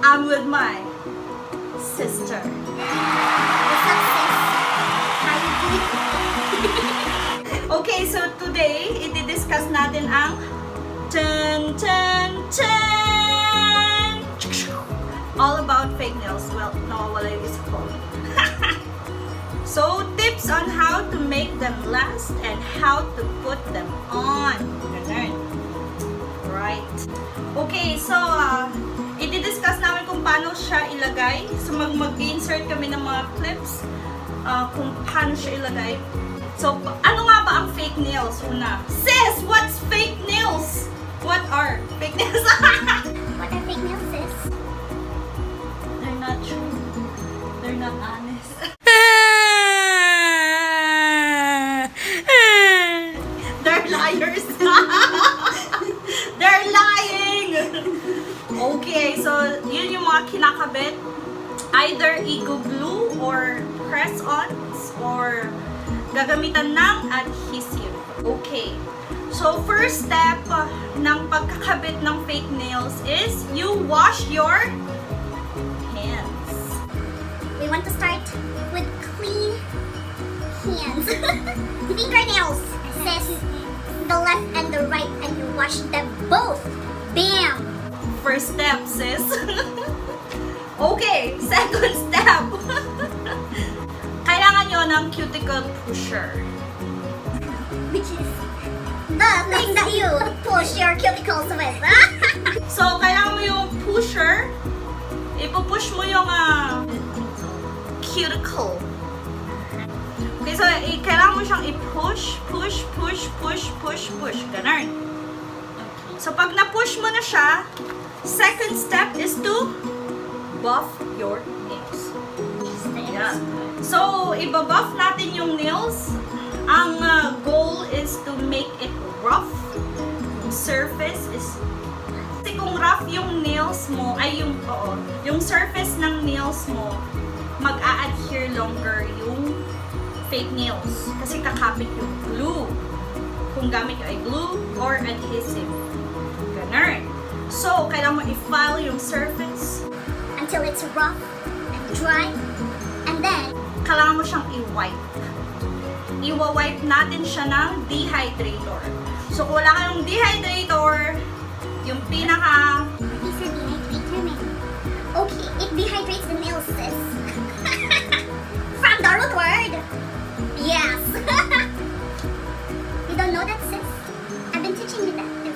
I'm with my sister. What's up, sis? How you doing? Okay, so today, i-discuss natin ang Chan Chan Chan! All about fake nails. Well, nawawala yung isa ko. So, tips on how to make them last and how to put them on. Ganun. Right. Okay, so, i-discuss namin kung paano siya ilagay. So, mag-insert kami ng mga clips kung paano siya ilagay. So, ano nga ba ang fake nails? Una, sis, what's fake nails? What are fake nails? What are fake nails, sis? They're not true. They're not honest. They're liars. They're lying. Okay, so yun yung mga kinakabit. Either i-glue or press-ons or gagamitan ng adhesive. Okay. So, first step ng pagkakabit ng fake nails is you wash your hands. We want to start with clean hands. Fingernails, sis. The left and the right, and you wash them both. Bam! First step, sis. Okay, second step. Kailangan nyo ng cuticle pusher. Which is the thing that you push your cuticles with. So, kailangan mo yung pusher. Ipupush mo yung cuticle. Okay, so kailangan mo siyang i-push, push, push, push, push, push. Ganun. So, pag na-push mo na siya, second step is to buff your nails. Yeah. So, ibabuff natin yung nails. Ang goal is to make it rough. Yung surface is... Kasi kung rough yung nails mo, ay yung surface ng nails mo, mag-a-adhere longer yung fake nails. Kasi kakapit yung glue. Kung gamit nyo ay glue or adhesive. Ganun. So, kailangan mo i-file yung surface Until it's rough and dry. And then, kailangan mo siyang i-wipe. Iwa-wipe natin siya ng dehydrator. So, kung wala kayong dehydrator, yung pinaka... these are dehydrator, man. Okay, it dehydrates the nails, sis. From the root word. Yes. You don't know that, sis? I've been teaching you that too.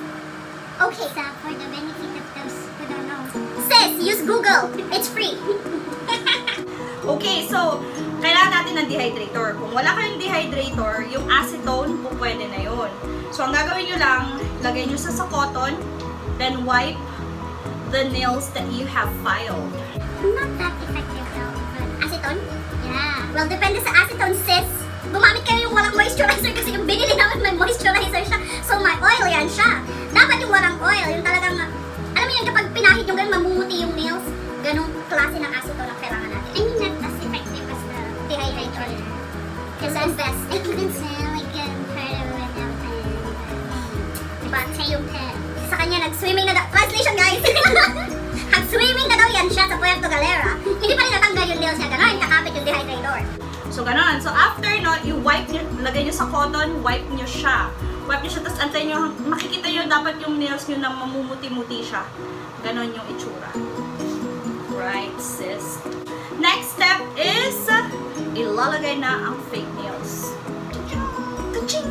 Okay. So, for the benefit of those who don't know. Sis, use Google. It's free. Okay, so, kailangan natin ng dehydrator. Kung wala kayong dehydrator, yung acetone, pwede na yun. So, ang gagawin nyo lang, lagay nyo sa cotton, then wipe the nails that you have filed. Not that effective though. But acetone? Yeah. Well, depende sa acetone, sis. Gumamit kayo yung walang moisturizer kasi yung binili namin may moisturizer siya. So, may oil yan siya. Dapat yung walang oil, yung talagang, alam mo yun, kapag pinahid yung ganun, mamumuti yung nails, ganung klase ng acetone ang kailangan natin. I mean, not as effective as the dehydrator. Because I'm best. I couldn't say like part of it now. Diba, tayo sa kanya nag-swimming na daw. Translation, guys! Nag-swimming na daw yan siya sa Puerto Galera. Hindi pa rin natanggal yung nails niya. Ganon, kakapit yung dehydrator. So, ganon. So, after, no, i-wipe nyo, lagay nyo sa cotton, wipe nyo siya. Wipe nyo siya, tapos antayin nyo, makikita nyo dapat yung nails nyo na mamumuti-muti siya. Ganon yung itsura. Right, sis? Next step is, ilalagay na ang fake nails. Kaching!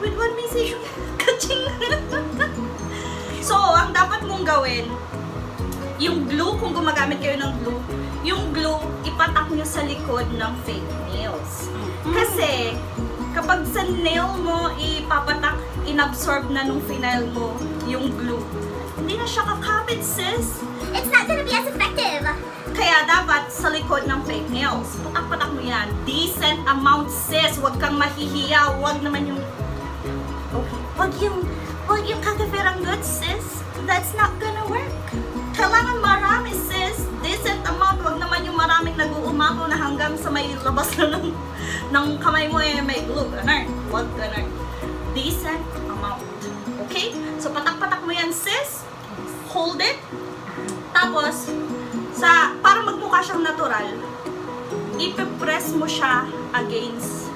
With one message. Kaching! So, ang dapat mong gawin, yung glue, kung gumagamit kayo ng glue, yung glue, ipatak nyo sa likod ng fake nails. Kasi, kapag sa nail mo ipapatak, inabsorb na nung final mo yung glue, hindi na siya kakapit, sis. It's not gonna be as effective. Kaya dapat sa likod ng fake nails, patak-patak mo yan. Decent amount, sis. Huwag kang mahihiya. Huwag naman yung... Okay. Huwag yung kakaperang good, sis. That's not gonna work. Kailangan marami, sis. Decent amount. Huwag naman yung maraming nag-uumapaw na hanggang sa may labas na ng kamay mo may glue. Ganun. Huwag ganun. Decent amount. Okay? So, patak-patak mo yan, sis. Hold it. Tapos, para magmukha siyang natural, ipipress mo siya against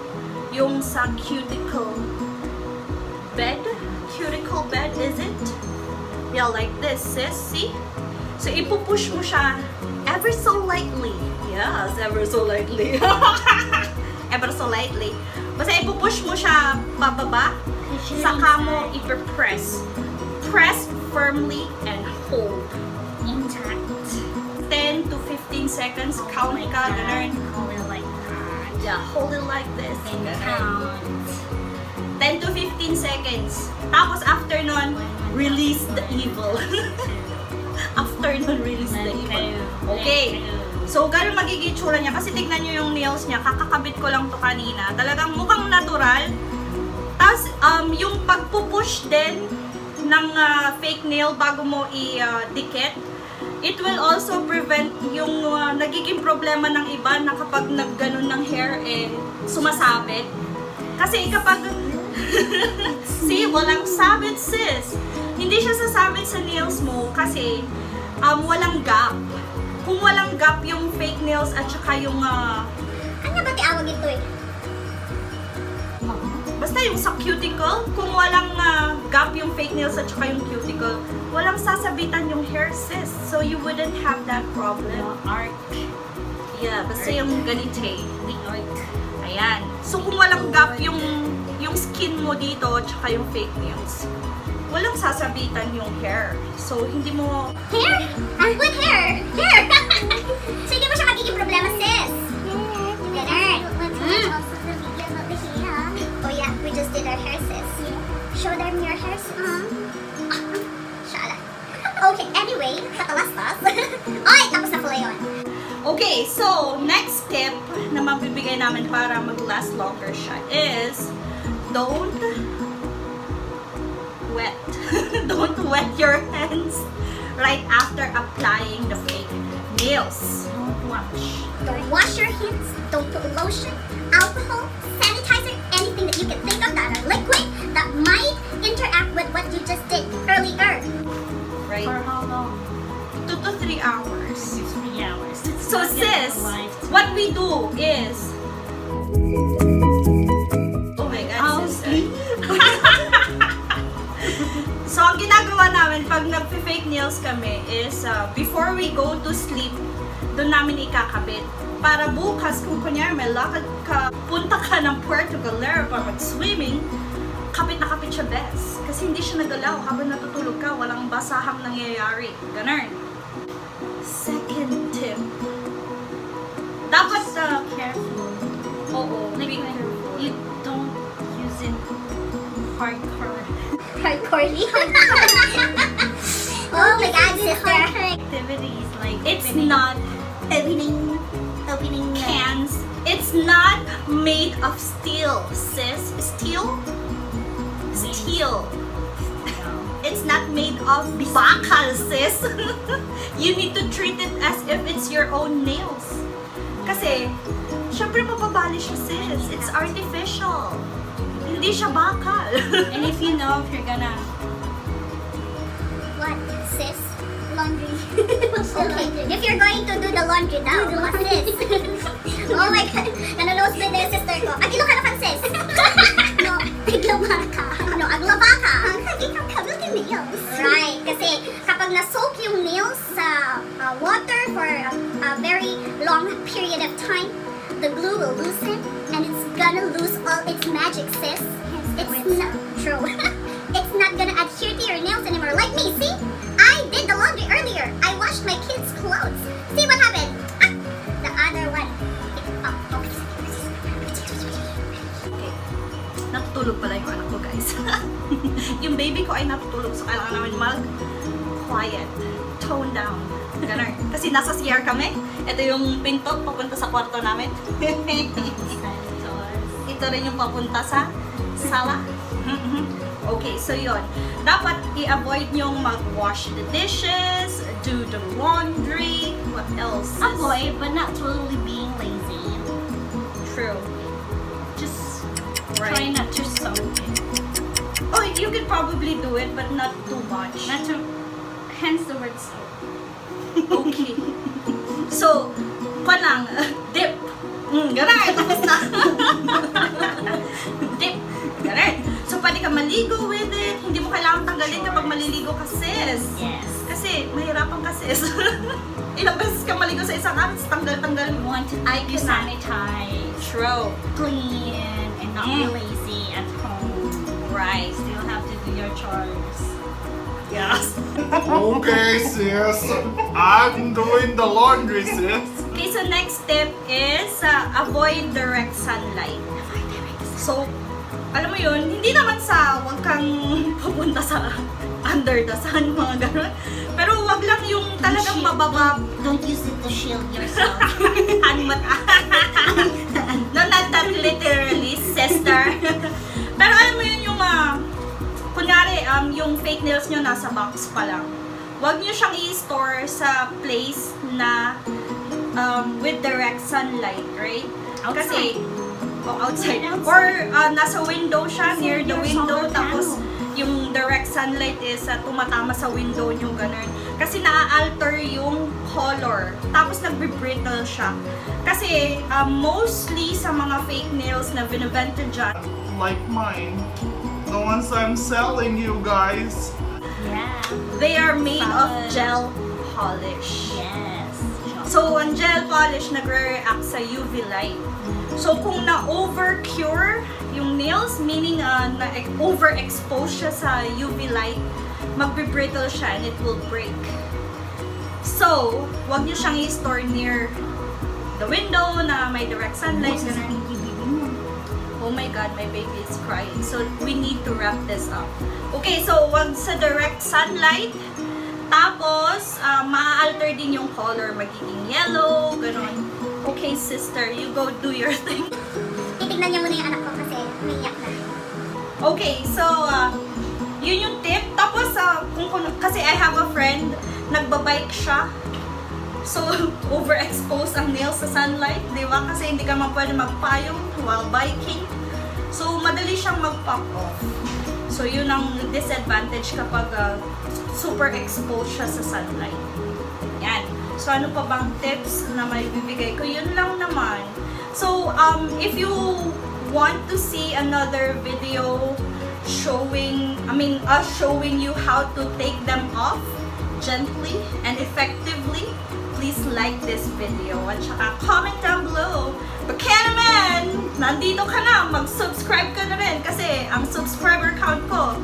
yung sa cuticle bed. Cuticle bed, is it? Yeah, like this, sis. See? So, ipupush mo siya ever so lightly. Yes, ever so lightly. Ever so lightly. Basta ipupush mo siya pababa, saka mo ipipress. Press firmly and hold. Intact. 10 to 15 seconds, count ka, ganun. Hold it like that. Yeah, hold it like this. And Ganun. count. 10 to 15 seconds. Tapos after nun, release the evil. After nun, release the evil. Okay. So, ganun magiging itsura niya. Kasi tignan nyo yung nails niya. Kakakabit ko lang to kanina. Talagang mukhang natural. Tapos, yung pagpupush din ng fake nail bago mo i-dikit, it will also prevent yung nagiging problema ng iba na kapag nagganon ng hair, sumasabit. Kasi kapag see, walang sabit, sis. Hindi siya sasabit sa nails mo kasi walang gap. Kung walang gap yung fake nails at saka yung Ano ba tiawag ito eh? basta yung sa cuticle, kung walang gap yung fake nails at saka yung cuticle, walang sasabitan yung hair, sis. So you wouldn't have that problem. Arc. Yeah, basta yung ganite. The arc. Ayan. So kung walang gap yung skin mo dito at saka yung fake nails, walang sasabitan yung hair. So hindi mo... Hair? What hair? Hair! So hindi mo siya magiging problema, sis. Ganun. Oh yeah, we just did our hair, sis. Show them your hair, sis. Shala. Okay, anyway, patalastas. Ay, tapos na pala yun. Okay, so next tip na mabibigay namin para mag-last longer siya is don't wet. Don't wet your hands right after applying the fake nails. Don't wash. Don't wash your hands. Don't put lotion, alcohol, sanitizer, anything that you can think of that are liquid that might interact with what you just did earlier. Right? For how long? 2 to 3 hours. 3 hours. It's So not yet sis, alive. what we do is... Oh my God, I'll sister. sleep. So, ang ginagawa namin pag nagpe-fake nails kami is before we go to sleep, doon namin ikakabit. Para bukas, kung kunyari may lakad ka, punta ka ng Puerto Galera para mag-swimming, kapit na kapit siya best. Kasi hindi siya nagalaw habang natutulog ka, walang basahang nangyayari. Ganun. Second tip. Dapat Careful. oo, Like be when careful. you don't use it hardcore Hardcorely. Oh my God, sister. activities like It's opening- not Opening cans. It's not made of steel, sis. Steel? Steel. It's not made of bakal, sis. You need to treat it as if it's your own nails. Kasi, syempre mapabali siya, sis. It's artificial. Hindi siya bakal. And if you know if you're gonna What, sis? Laundry. Okay, if you're going to do the laundry now, sis. Oh my God. Nanonosebleed na yung sister ko. Aglaka na sis. No, aglama ka. No, aglaba ka. Ikaw ka, built nails. Right, kasi kapag na-soak yung nails sa water for a very long period of time, the glue will loosen and it's gonna lose all its magic, sis. It's not true. It's not gonna adhere to your nails anymore. Like me, see? I did the laundry earlier. I washed my kids' clothes. See what happened? Ah, the other one. Okay. Natutulog pala yung anak ko, guys. Yung baby ko ay natutulog, so kailangan namin mag-quiet. Tone down. Ganun. Kasi nasa CR kami. Ito yung pinto papunta sa kwarto namin. Ito rin yung papunta sa sala. Okay, so yun. Dapat i-avoid nyong mag-wash the dishes, do the laundry, what else? avoid, but not totally being lazy. True. Just Right. try not to soak it. Oh, you could probably do it, but not too much. Not to, hence the word soak. Okay. So, lang, dip. Ganun, tapos na. Dip. Ganun. So, pwede ka maligo with it. Hindi mo kailangan tanggalin kapag maliligo ka, sis. Yes. Kasi, mahirapan ka, sis. Ilang beses ka maligo sa isang araw, tanggal-tanggal You mo. want to keep you sanitize, True. clean, and not be lazy at home. Right. Still have to do your chores. Yes. Okay, sis. I'm doing the laundry, sis. Okay, so next step is avoid direct sunlight. So, alam mo yun, hindi naman sa wag kang pupunta sa under the sun, mga ganun. Pero wag lang yung talagang mababa. Don't use it to shield yourself. Hanmat. No, not that literally, sister. Pero alam mo yun yung, kunyari, yung fake nails nyo nasa box pa lang. Wag nyo siyang i-store sa place na with direct sunlight, right? Kasi, outside. Or nasa window siya, near the your window, solar tapos yung direct sunlight is tumatama sa window nyo, ganun. Kasi naa-alter yung color. Tapos nagbe-brittle siya. Kasi mostly sa mga fake nails na binibenta dyan, Like mine. The ones I'm selling you guys. Yeah. they are made of Polish. gel polish. Yes. So, ang gel polish nagre-react sa UV light. So, kung na-over-cure yung nails, meaning na-overexpose siya sa UV light, magbe-brittle siya and it will break. So, wag niyo siyang i-store near the window na may direct sunlight. Ganun. Oh my God, my baby is crying. So, we need to wrap this up. Okay, so wag sa direct sunlight. Tapos, maa-alter din yung color. Magiging yellow, ganun. Okay, sister, you go do your thing. Titignan niya muna yung anak ko kasi umiiyak na. Okay, so, yun yung tip. Tapos, kasi I have a friend, nagbabike siya. So, overexpose ang nails sa sunlight, di ba? Kasi hindi ka man pwede magpayong while biking. So, madali siyang mag-pop off. So, yun ang disadvantage kapag super exposed siya sa sunlight. Yan. So, ano pa bang tips na may bibigay ko? Yun lang naman. So, if you want to see another video showing you how to take them off gently and effectively, please like this video at saka comment down below. But naman, nandito ka na, mag-subscribe ka na rin kasi ang subscriber count ko,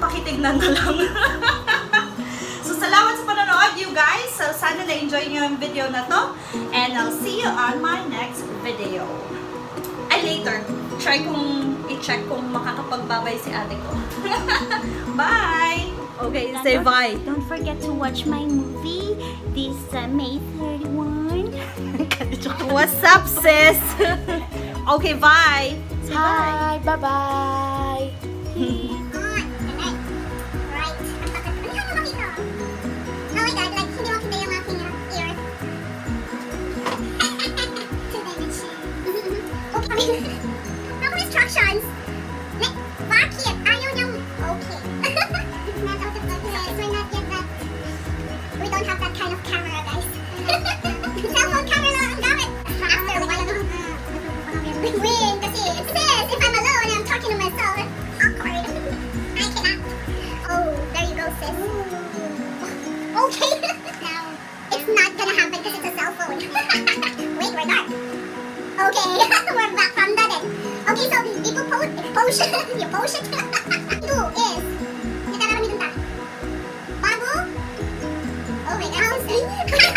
pakitignan na lang. So, salamat sa panonood, you guys. So, sana na-enjoy nyo yung video na to. And I'll see you on my next video. Ay, later. Try kong i-check kung makakapagbabay si ate ko. Bye! Okay, say bye. Don't forget to watch my movie this May 31. What's up, sis? Okay, bye. Say Hi, bye-bye. Right. Right. Ang takat. Ano yung makita? Oh my God, like, hindi makita yung aking ear. Okay. Ako instructions. Like, bakit? Ayaw niyang, okay. It's not out of focus. We're not yet that, we don't have that kind of camera, guys. Cellphone camera lang ang gamit. After a while, win, kasi, sis, if I'm alone, I'm talking to myself. Awkward. I cannot. Oh, there you go, sis. Okay. Now, it's not gonna happen because it's a cell phone. Wait, we're done. Okay, we're back from that then. Okay, so, potion. Yung potion. Two is, nakarami dun ta. Bago? Oh my God.